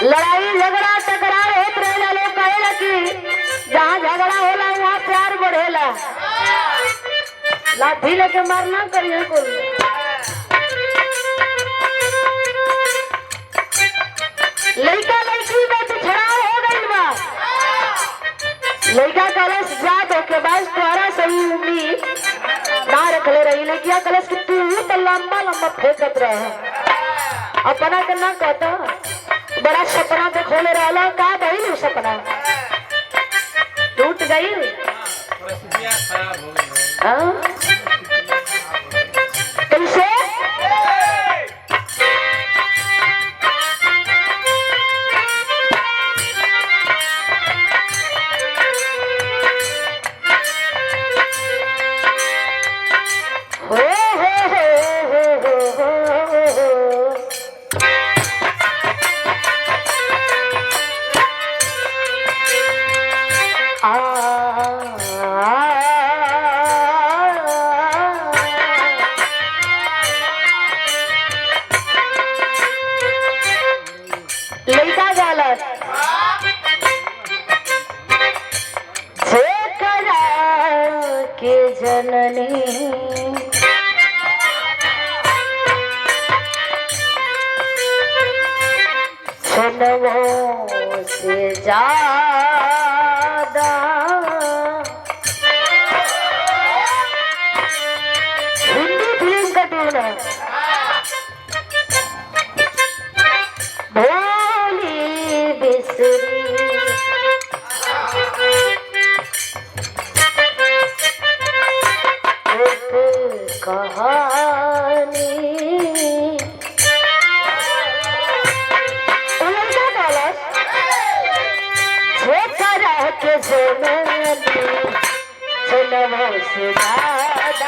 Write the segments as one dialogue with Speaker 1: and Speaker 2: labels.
Speaker 1: लड़ाई झगड़ा टकरार होत रहेला। लोग कहेला कि जहाँ झगड़ा होला वहाँ प्यार बढ़ेला। लाठी लेके मारना करिए कोई। लड़का लड़की में बिछड़ा हो गई बा। लड़का कलश जात होके बाद तुम्हारा सही उम्मीद ना रखले रही, लेकिन कलश की तू तो लंबा लंबा फेंकत रहे। अपना के ना कहता बड़ा सपना पे खोले रहा का भइल सपना टूट गई। कैसे लड़का गलत के जननी जन्मों से ज्यादा हिंदी फिल्म का ट्यून है। भोली बिसरी एक कहानी के जन्मों से ज्यादा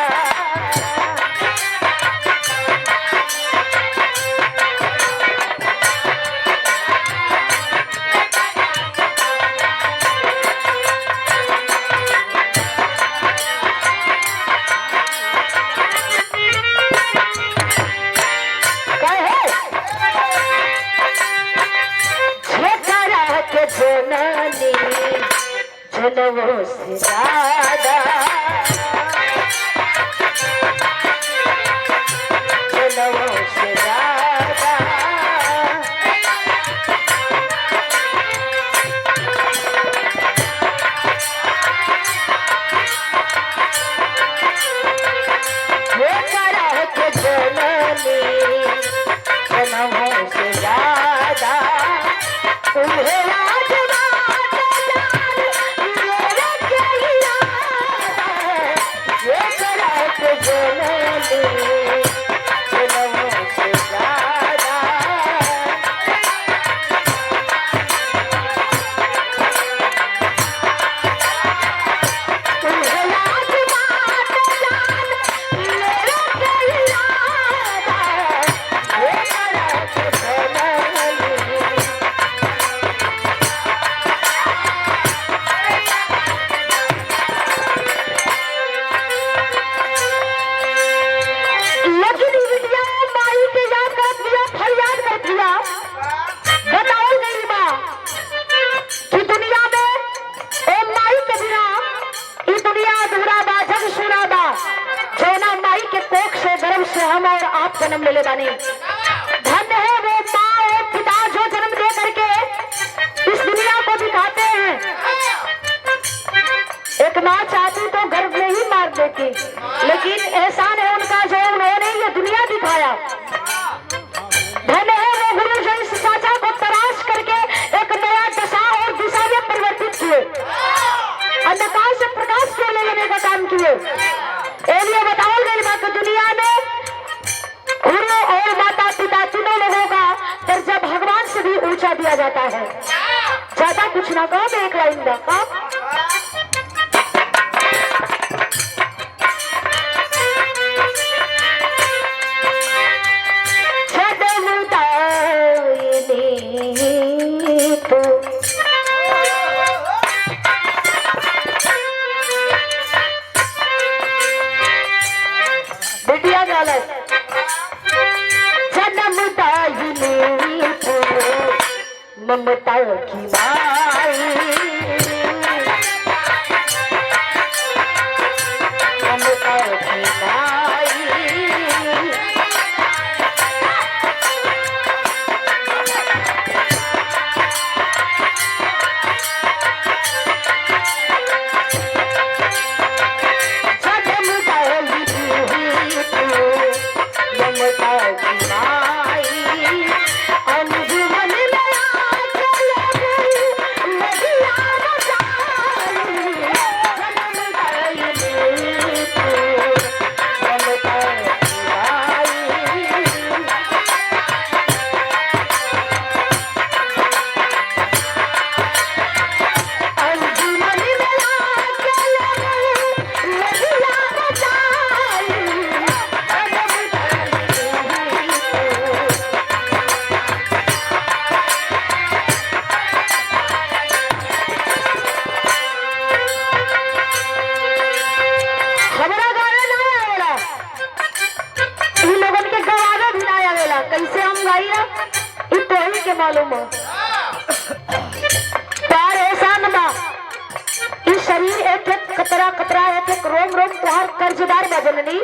Speaker 1: जन्मों से ज्यादा जन्मों से ज्यादा ये करा के जननी जन्मों से ज्यादा तुम्हें हम और आप जन्म ले बानी। धन्य है वो माँ और पिता जो जन्म दे करके इस दुनिया को दिखाते हैं। एक माँ चाहती तो गर्भ में ही मार देती, लेकिन एहसान है उनका जो उन्होंने ये दुनिया दिखाया। धन्य है वो गुरु जो इस साचा को तराश करके एक नया दशा और दिशा में परिवर्तित किए, अंधकार से प्रकाश को ले लेने का काम किए। ये बताओ गई बात दुनिया में गुरु और माता पिता तीनों लोगों का दर्जा भगवान से भी ऊंचा दिया जाता है। ज्यादा कुछ ना कहो, एक लाइन का बिटिया गलत जन्म ममता की माई, ममता की माई। कैसे हम गाई ना तो के मालूम हो प्यार ऐसा न इस शरीर एक एक कतरा कतरा एक एक रोम रोम तुहार कर्जदार बजननी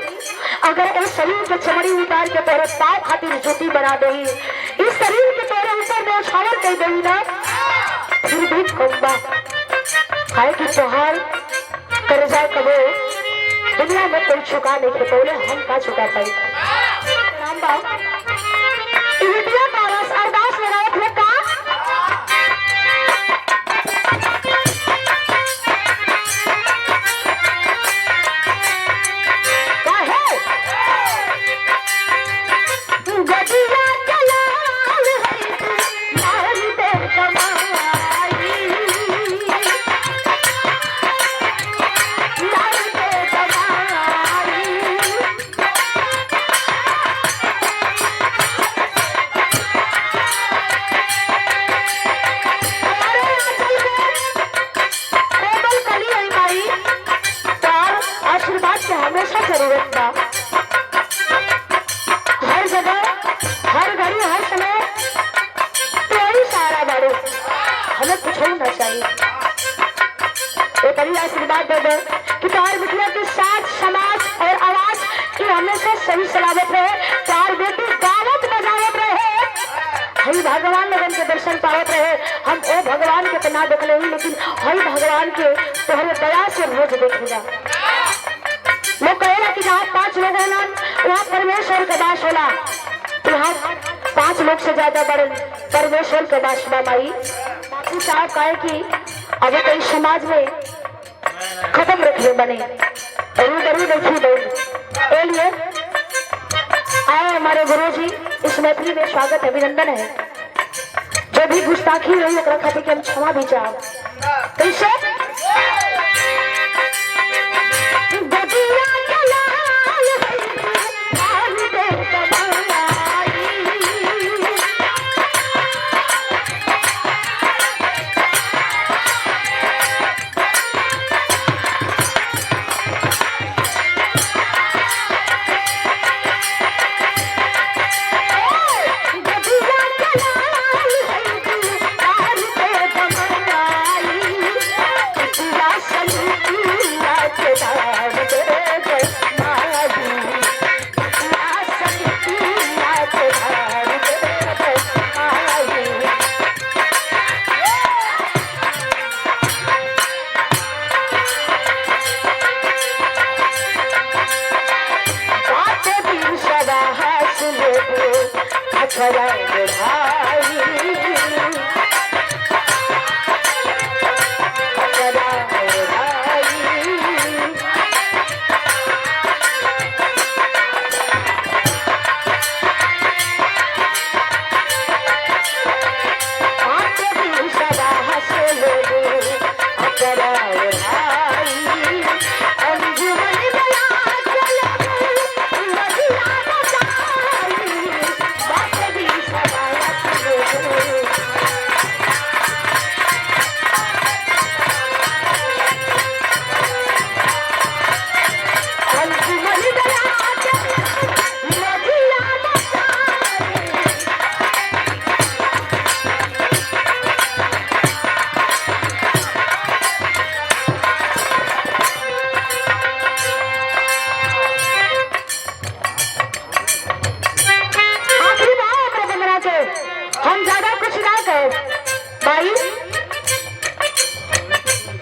Speaker 1: अगर इस शरीर के चमड़ी उतार के तोरे पाँव खातिर जूती बना दे इस शरीर के तोरे ऊपर नौछावर कर दे ना फिर भी कहूँगा है कि तुहार कर्जा कबो दुनिया में कोई चुका नहीं के बोले हम का चुका पाई नाम बा इविटिया पारस अरदास लगाओ थे का गदिया चलाल है मारी दे कमाई मारी दे कमाई आशीर्वाद से हमेशा जरूरत था हर जगह हर घड़ी हर समय तो ही सारा बारो हमें कुछ होना चाहिए एक बड़ी आशीर्वाद दे दो कि तार बिटिया के साथ समाज और आवाज की हमेशा सही सलामत रहे तार बेटी गावत बजावत रहे हई भगवान लगन के दर्शन पावत रहे हम ओ भगवान के तना देख ले लेकिन हई भगवान के तोहरे दया से रोज देखेगा लोग कहेला कि जहाँ 5 लोग है ना वहाँ परमेश्वर का वास होला यहाँ 5 लोग से ज्यादा बड़े परमेश्वर का वास बा माई बापू साहब कहे कि अभी कई समाज में खत्म रखने बने रू देखी दे लिए आए हमारे गुरु जी इस मैथिली में स्वागत है अभिनंदन है जो भी गुस्ताखी रही है खातिर के हम क्षमा भी चाहो कैसे कुछ ना कहे भाई,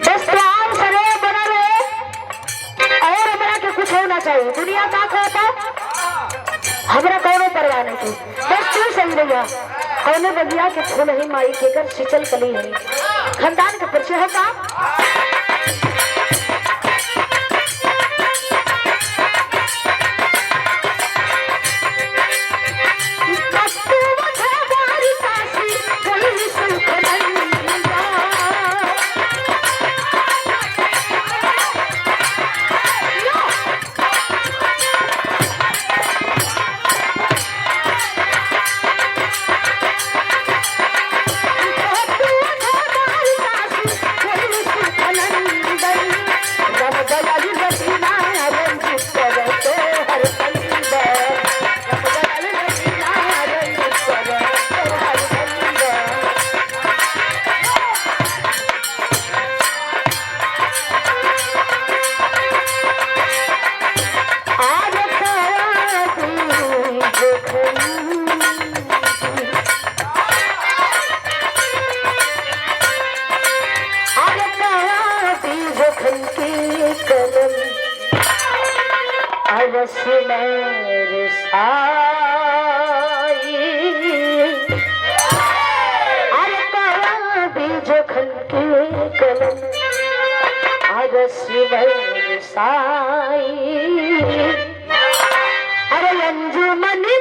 Speaker 1: बस प्यार सरे बना रहे और हमरा के कुछ होना चाहिए। दुनिया का कहता हमरा कौनो परवाह नहीं की, बस तू सही रहिया। कौने बगिया के फूल ही माई के कर सिंचल कली है, खानदान के परिचय होगा। अरे अंजुमन में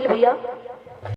Speaker 1: भैया